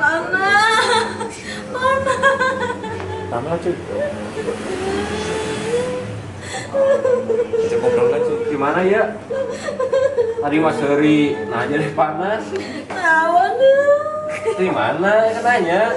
Panas. Tanah cuy. Cukup dong cuy. Gimana ya? Hari Mas Heri nanya deh panas. Tahu Di mana ya nanya?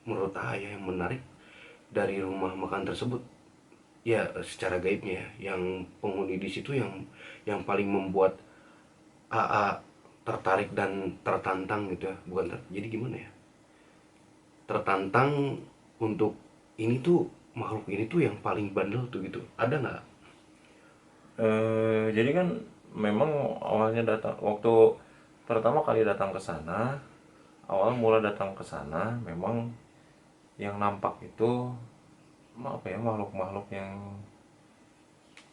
Menurut Ayah yang menarik dari rumah makan tersebut, ya secara gaibnya ya, yang penghuni di situ yang paling membuat AA tertarik dan tertantang gitu ya, jadi gimana ya, tertantang untuk ini tuh, makhluk ini tuh yang paling bandel tuh gitu, ada nggak? Jadi kan memang awalnya datang waktu pertama kali datang ke sana, awal mula datang ke sana memang yang nampak itu apa ya, makhluk-makhluk yang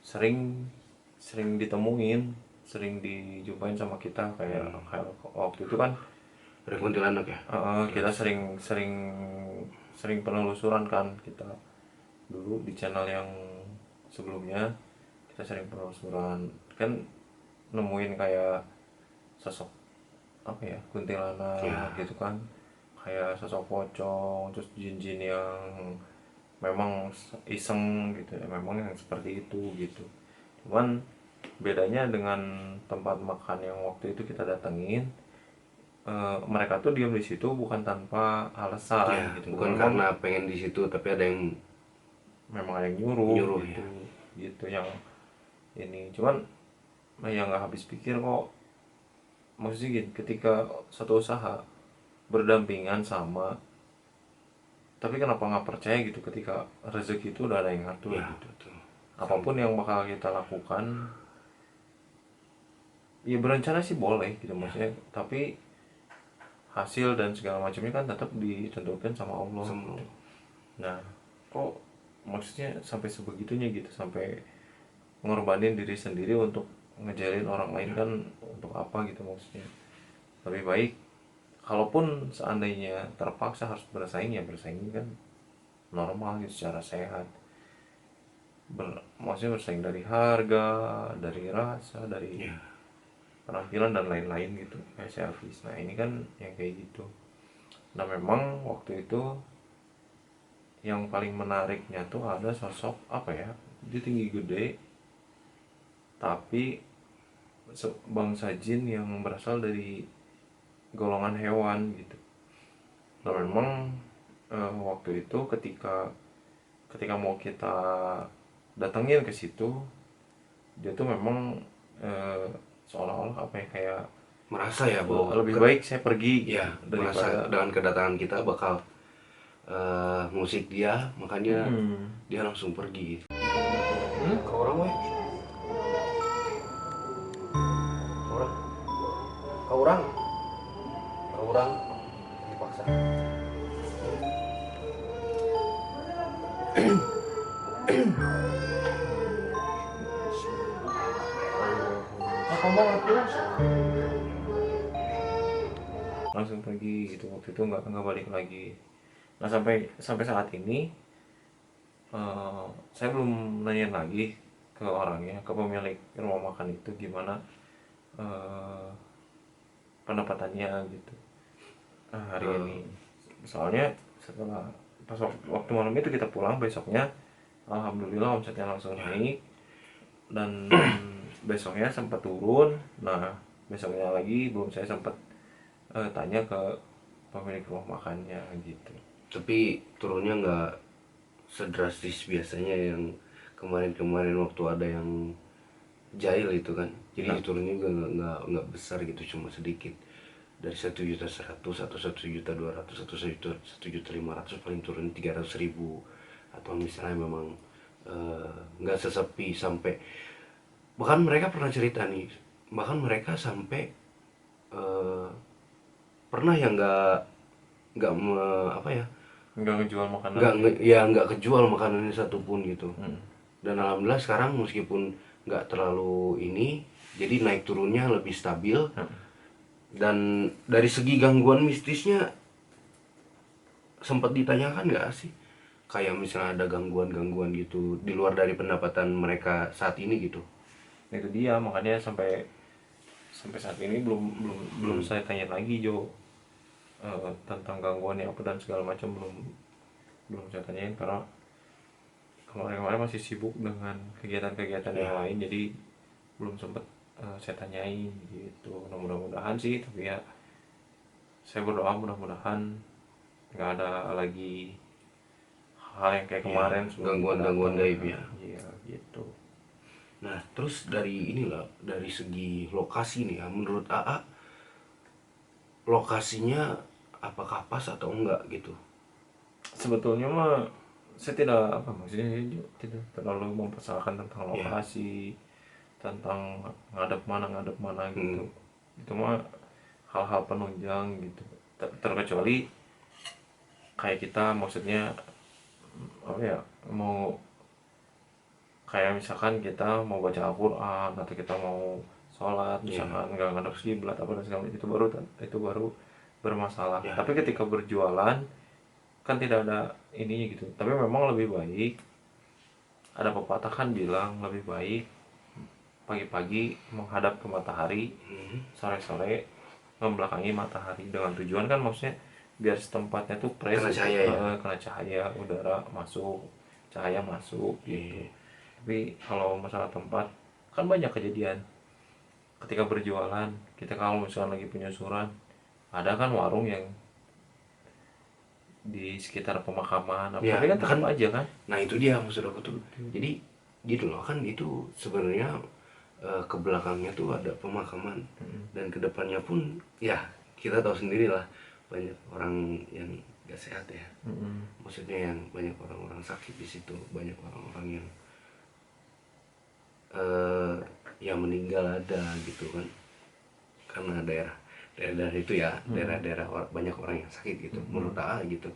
sering sering ditemuin, sering dijumpain sama kita kayak waktu itu kan Ada kuntilanak ya? kita sering sering sering penelusuran kan kita dulu di channel yang sebelumnya, kita sering penelusuran kan nemuin kayak sosok apa ya, kuntilanak Ya. gitu kan, kayak sosok pocong, terus jin-jin yang memang iseng gitu ya, memang yang seperti itu gitu. Cuman bedanya dengan tempat makan yang waktu itu kita datengin, mereka tuh diam di situ bukan tanpa alasan Ya, gitu, bukan memang karena pengen di situ, tapi ada yang memang ada yang nyuruh nyuruh gitu, ya. gitu yang ini. Cuman yang nggak habis pikir kok, maksudnya gini, ketika satu usaha berdampingan sama, tapi kenapa nggak percaya gitu ketika rezeki itu udah ada yang ngatur Ya, gitu. betul. Apapun yang bakal kita lakukan ya berencana sih boleh gitu maksudnya, tapi hasil dan segala macamnya kan tetap ditentukan sama Allah. Semua. Nah, kok maksudnya sampai sebegitunya gitu, sampai ngorbanin diri sendiri untuk ngejalin orang lain kan, untuk apa gitu maksudnya. Lebih baik kalaupun seandainya terpaksa harus bersaing, ya bersaing kan normal gitu, secara sehat. Maksudnya bersaing dari harga, dari rasa, dari Ya. penampilan dan lain-lain gitu, kayak service. Nah ini kan yang kayak gitu. Nah memang waktu itu yang paling menariknya tuh ada sosok apa ya, dia tinggi gede tapi bangsa jin yang berasal dari golongan hewan gitu. Nah memang waktu itu ketika ketika mau kita datengin ke situ, dia tuh memang seolah-olah apa ya, kayak Merasa ya bahwa lebih baik saya pergi ya, gitu merasa daripada dengan kedatangan kita bakal musik dia, makanya dia langsung pergi. Ke orang weh. Orang. Ke orang. Ke orang dipaksa. langsung pergi gitu. Waktu itu nggak balik lagi. Nah sampai sampai saat ini saya belum nanya lagi ke orangnya, ke pemilik rumah makan itu, gimana pendapatannya gitu hari ini. Soalnya setelah pas waktu malam itu kita pulang, besoknya alhamdulillah omsetnya langsung naik, dan besoknya sempat turun. Nah besoknya lagi belum saya sempat tanya ke pemilik rumah makannya gitu. Tapi turunnya nggak sedrastis biasanya yang kemarin-kemarin waktu ada yang jahil itu kan. Jadi turunnya juga nggak besar gitu, cuma sedikit. Dari 1.100.000 atau 1.200.000 atau 1.500.000 paling turun 300.000. Atau misalnya memang nggak sesepi sampai, bahkan mereka pernah cerita nih, bahkan mereka sampai pernah yang nggak apa ya, nggak ngejual makanan nggak kejual makanannya satupun gitu. Dan alhamdulillah sekarang meskipun nggak terlalu ini, jadi naik turunnya lebih stabil. Dan dari segi gangguan mistisnya sempat ditanyakan nggak sih, kayak misalnya ada gangguan-gangguan gitu di luar dari pendapatan mereka saat ini gitu? itu dia, makanya sampai sampai saat ini belum belum belum saya tanya lagi Jo. Tentang gangguannya apa dan segala macam belum belum saya tanyain, karena kemarin-kemarin masih sibuk dengan kegiatan-kegiatan yang lain, jadi belum sempet saya tanyain gitu. Mudah-mudahan sih, tapi ya saya berdoa mudah-mudahan nggak ada lagi hal yang kayak kemarin sebelum kita Gangguan-gangguan datang. gaib ya. Iya gitu. Nah, terus dari inilah, dari segi lokasi nih ya, menurut AA lokasinya apakah pas atau enggak gitu? Sebetulnya mah saya tidak apa maksudnya, tidak terlalu mempersoalkan tentang Ya. lokasi, tentang ngadep mana gitu. Hmm. Itu mah hal-hal penunjang gitu. Terkecuali kayak kita, maksudnya apa ya, mau kayak misalkan kita mau baca Al-Quran atau kita mau sholat misalkan nggak ngadep kiblat apa dan segala macam, itu baru bermasalah. Ya. Tapi ketika berjualan kan tidak ada ininya gitu. Tapi memang lebih baik, ada pepatah kan bilang lebih baik pagi-pagi menghadap ke matahari, sore-sore membelakangi matahari. Dengan tujuan kan maksudnya biar tempatnya tuh fresh Kena gitu. cahaya ya? Kena cahaya, udara masuk, cahaya masuk gitu. Tapi kalau masalah tempat kan banyak kejadian ketika berjualan. Kita kalau misalnya lagi penyusuran, ada kan warung yang di sekitar pemakaman apa, Ya, tapi kan tetap kan. aja kan. Nah, itu dia maksud aku tuh. Jadi gitu loh, kan itu sebenarnya ke belakangnya tuh ada pemakaman. Dan kedepannya pun ya kita tahu sendiri lah, banyak orang yang gak sehat ya. Maksudnya yang banyak orang-orang sakit di situ, banyak orang-orang yang meninggal ada gitu kan, karena daerah itu ya, daerah-daerah banyak orang yang sakit gitu. Menurut AA gitu,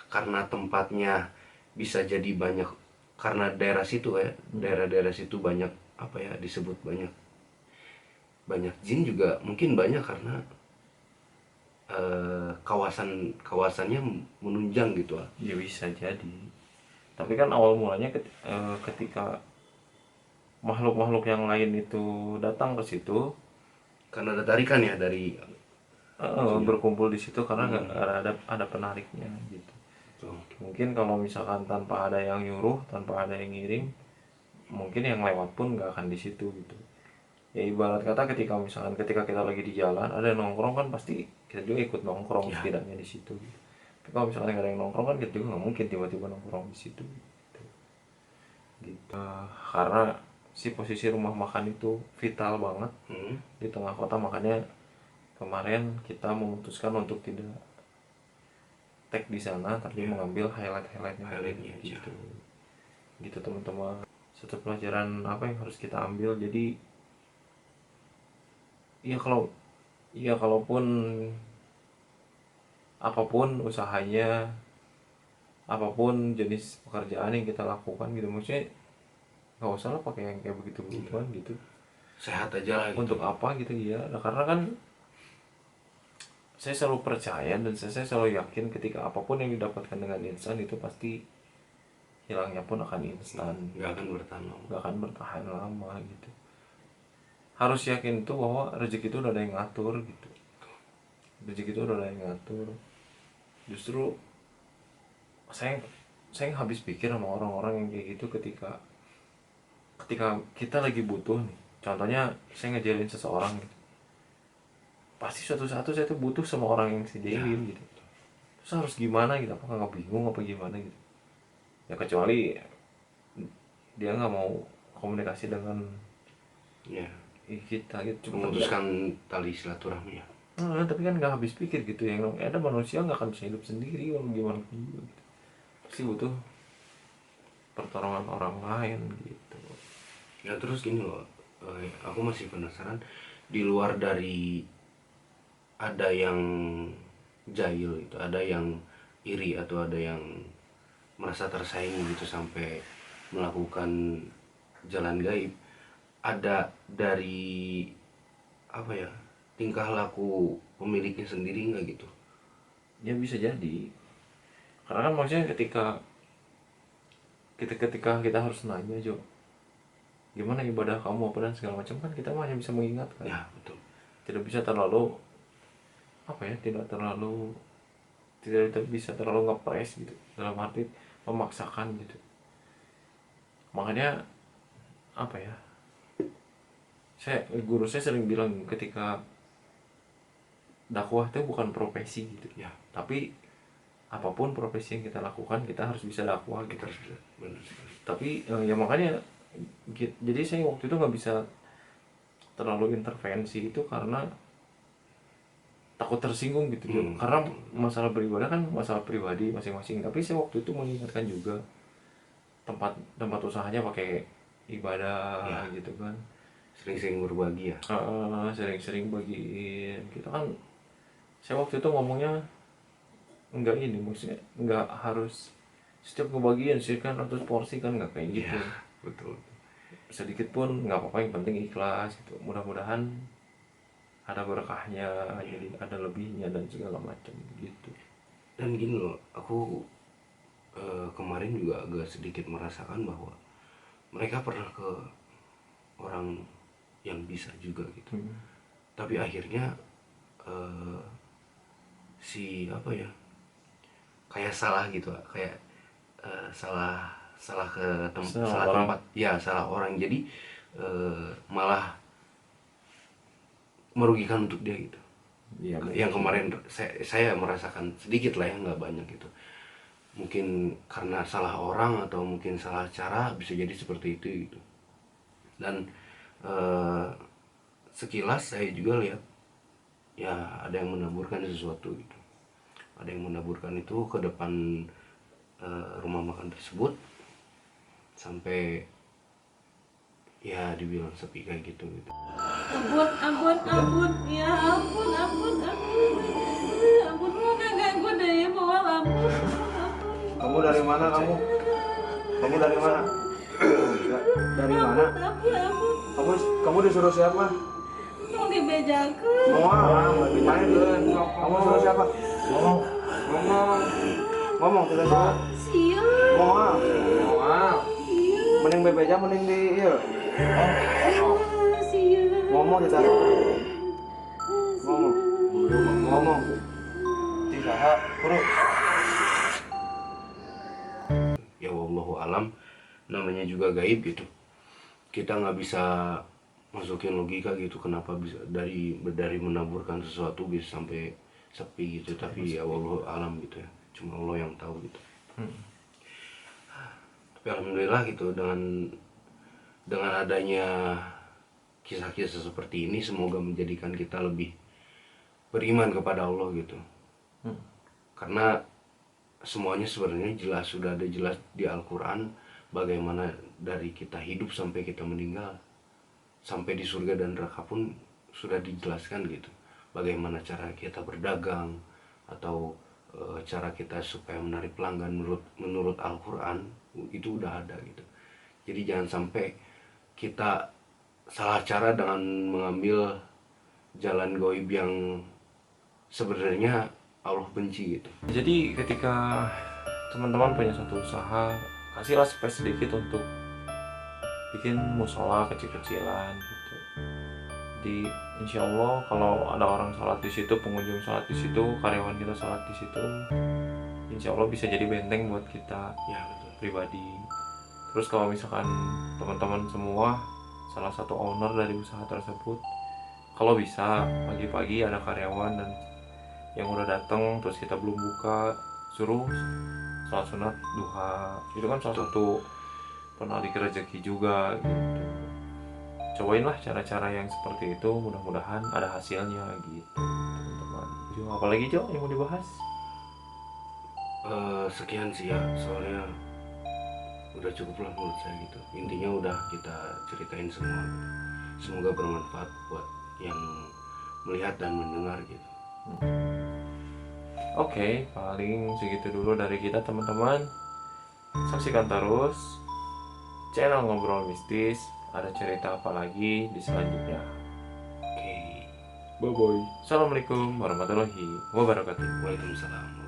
karena tempatnya bisa jadi banyak, karena daerah situ ya, daerah-daerah situ banyak apa ya, disebut banyak jin juga mungkin banyak, karena kawasannya menunjang gitu lah. Ya bisa jadi. Tapi kan awal mulanya ketika makhluk-makhluk yang lain itu datang ke situ, Karena ada tarikan ya dari berkumpul di situ karena nggak ada penariknya gitu. tuh. Mungkin kalau misalkan tanpa ada yang nyuruh, tanpa ada yang ngirim, mungkin yang lewat pun nggak akan di situ gitu. Ya ibarat kata ketika kita lagi di jalan ada yang nongkrong, kan pasti kita juga ikut nongkrong setidaknya di situ gitu. Tapi kalau misalnya nggak ada yang nongkrong kan kita juga nggak mungkin tiba-tiba nongkrong di situ gitu. Karena si posisi rumah makan itu vital banget di tengah kota, makanya kemarin kita memutuskan untuk tidak tag di sana, tapi mengambil highlightnya gitu. Gitu teman-teman. Satu pelajaran apa yang harus kita ambil, jadi ya kalaupun apapun usahanya, apapun jenis pekerjaan yang kita lakukan gitu, maksudnya nggak usah lah pakai yang kayak begitu begituan gitu. Sehat aja lah gitu. Untuk apa gitu ya? Nah, karena kan saya selalu percaya dan saya selalu yakin ketika apapun yang didapatkan dengan instan itu pasti hilangnya pun akan instan, nggak akan bertahan lama. nggak akan bertahan lama gitu. Harus yakin tuh bahwa rezeki itu udah ada yang ngatur gitu. Rezeki itu udah ada yang ngatur. Justru saya habis pikir sama orang-orang yang kayak gitu, ketika kita lagi butuh nih. Contohnya saya ngejalin seseorang gitu. Pasti suatu saat saya tuh butuh sama orang yang saya jalin gitu. Terus harus gimana gitu? Apakah nggak bingung apa gimana gitu? Ya kecuali dia nggak mau komunikasi dengan kita gitu. Memutuskan tali silaturahmi ya. Tapi kan nggak habis pikir gitu, yang ada manusia nggak akan bisa hidup sendiri kalau gimana gitu. Pasti butuh pertolongan orang lain gitu. Ya terus gini loh, aku masih penasaran, di luar dari ada yang jahil gitu, ada yang iri atau ada yang merasa tersaingi gitu sampai melakukan jalan gaib. Ada dari apa ya, tingkah laku pemiliknya sendiri nggak gitu? Ya bisa jadi, karena kan maksudnya ketika kita harus nanya, Jo, gimana ibadah kamu apa dan segala macam, kan kita hanya bisa mengingatkan, Ya betul. tidak bisa terlalu apa ya, tidak bisa terlalu ngepres gitu, dalam arti memaksakan gitu. Makanya apa ya, guru saya sering bilang ketika dakwah itu bukan profesi gitu Ya tapi apapun profesi yang kita lakukan kita harus bisa dakwah gitu. kita harus bisa, benar sekali. Tapi ya makanya jadi saya waktu itu nggak bisa terlalu intervensi itu karena takut tersinggung gitu, Jo. Karena masalah beribadah kan masalah pribadi masing-masing, tapi saya waktu itu mengingatkan juga tempat usahanya pakai ibadah Ya. gitu kan. Sering-sering berbagi ya. Sering-sering bagiin kita kan. Saya waktu itu ngomongnya enggak, ini maksudnya enggak harus setiap kebagian sih kan atau porsi kan, enggak kayak gitu. Ya betul. Sedikit pun nggak apa-apa, yang penting ikhlas gitu. Mudah-mudahan ada berkahnya, jadi ada lebihnya dan segala macam gitu. Dan gini loh, aku kemarin juga agak sedikit merasakan bahwa mereka pernah ke orang yang bisa juga gitu. Tapi akhirnya si apa ya, kayak salah gitu, kayak salah salah ke salah Orang. tempat ya, salah orang, jadi malah merugikan untuk dia gitu. Iya, Yang kemarin saya merasakan sedikit lah ya, nggak banyak gitu. Mungkin karena salah orang atau mungkin salah cara, bisa jadi seperti itu gitu. Dan sekilas saya juga lihat ya ada yang menaburkan sesuatu gitu, ada yang menaburkan itu ke depan rumah makan tersebut, sampai ya dibilang sepi kayak gitu gitu. Ampun, ya ampun, lu kagak gue deh ya, bawal, ampun. Kamu dari mana kamu? Kamu dari mana? Dari mana? Ampun, Kamu disuruh siapa? mau dibejakan. Kamu disuruh siapa? Ngomong tidak suruh. Sial, Ngomong. Mending bebeja mending di iya. sial. Ngomong kita. Ngomong. Tisaha, bro. Ya wallahu alam, namanya juga gaib gitu, kita nggak bisa masukin logika gitu kenapa bisa dari menaburkan sesuatu bisa sampai sepi gitu. Tapi ya wallahu alam gitu ya, cuma Allah yang tahu gitu. Tapi alhamdulillah gitu, dengan adanya kisah-kisah seperti ini, semoga menjadikan kita lebih beriman kepada Allah gitu. Karena semuanya sebenarnya jelas, sudah ada jelas di Al-Quran bagaimana dari kita hidup sampai kita meninggal, sampai di surga dan neraka pun sudah dijelaskan gitu. Bagaimana cara kita berdagang atau cara kita supaya menarik pelanggan menurut Al-Quran, itu udah ada gitu. Jadi jangan sampai kita salah cara dengan mengambil jalan goib yang sebenarnya Allah benci gitu. Jadi ketika teman-teman punya satu usaha, kasihlah space sedikit untuk bikin musola kecil-kecilan gitu. Di insya Allah kalau ada orang sholat di situ, pengunjung sholat di situ, karyawan kita sholat di situ, insya Allah bisa jadi benteng buat kita Ya betul. pribadi. Terus kalau misalkan teman-teman semua salah satu owner dari usaha tersebut, kalau bisa pagi-pagi ada karyawan dan yang udah datang terus kita belum buka, suruh sholat sunat duha. Itu kan salah satu penarik rezeki juga gitu. Cobainlah cara-cara yang seperti itu, mudah-mudahan ada hasilnya gitu teman-teman. Jo, apalagi Jo yang mau dibahas? Sekian sih ya, soalnya udah cukup lah menurut saya gitu. Intinya udah kita ceritain semua gitu. Semoga bermanfaat buat yang melihat dan mendengar gitu. Oke, paling segitu dulu dari kita teman-teman. Saksikan terus channel Ngobrol Mistis. Ada cerita apa lagi di selanjutnya. Oke. Bye bye. Assalamualaikum warahmatullahi wabarakatuh. Waalaikumsalam.